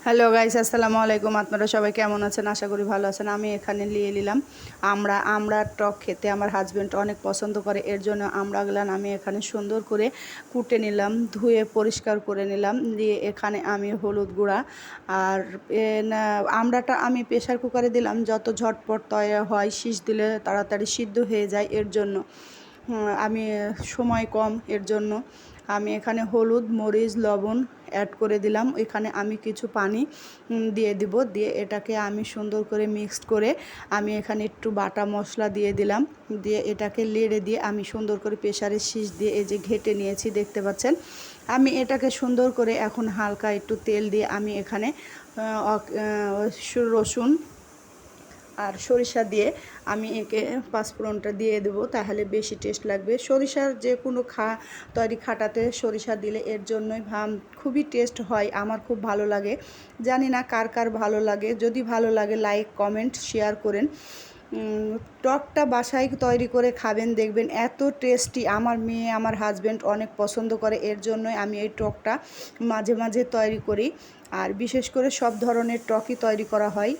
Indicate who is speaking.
Speaker 1: Hello guys, আসসালামু আলাইকুম। আপনারা সবাই কেমন আছেন? আশা করি ভালো আছেন। আমি এখানে নিয়ে নিলাম আমড়ার টক খেতে আমার হাজব্যান্ড অনেক পছন্দ করে। এর জন্য আমড়াগুলান আমি এখানে সুন্দর করে কুটে নিলাম, ধুয়ে পরিষ্কার করে নিলাম। দিয়ে এখানে আমি হলুদ গুঁড়া আর আমড়াটা আমি প্রেশার কুকারে দিলাম, যত ঝটপট তৈরি হয়, শীষ দিলে তাড়াতাড়ি সিদ্ধ হয়ে যায়। এর জন্য আমি সময় কম, এর জন্য আমি এখানে হলুদ, মরিচ, লবণ অ্যাড করে দিলাম। এখানে আমি কিছু পানি দিয়ে দিব। দিয়ে এটাকে আমি সুন্দর করে মিক্সড করে আমি এখানে একটু বাটা মশলা দিয়ে দিলাম। দিয়ে এটাকে লেড়ে দিয়ে আমি সুন্দর করে প্রেসারের শীষ দিয়ে এই যে ঘেটে নিয়েছি, দেখতে পাচ্ছেন। আমি এটাকে সুন্দর করে এখন হালকা একটু তেল দিয়ে আমি এখানে রসুন আর সরিষা দিয়ে আমি একে পাঁচফোড়নটা দিয়ে দেবো, তাহলে বেশি টেস্ট লাগবে। সরিষার যে কোনো তৈরি খাটাতে সরিষা দিলে এর জন্যই খুবই টেস্ট হয়। আমার খুব ভালো লাগে, জানি না কার কার ভালো লাগে। যদি ভালো লাগে লাইক কমেন্ট শেয়ার করেন। টকটা বাসায় তৈরি করে খাবেন, দেখবেন এত টেস্টি। আমার মেয়ে, আমার হাজব্যান্ড অনেক পছন্দ করে। এর জন্যই আমি এই টকটা মাঝে মাঝে তৈরি করি। আর বিশেষ করে সব ধরনের টকই তৈরি করা হয়।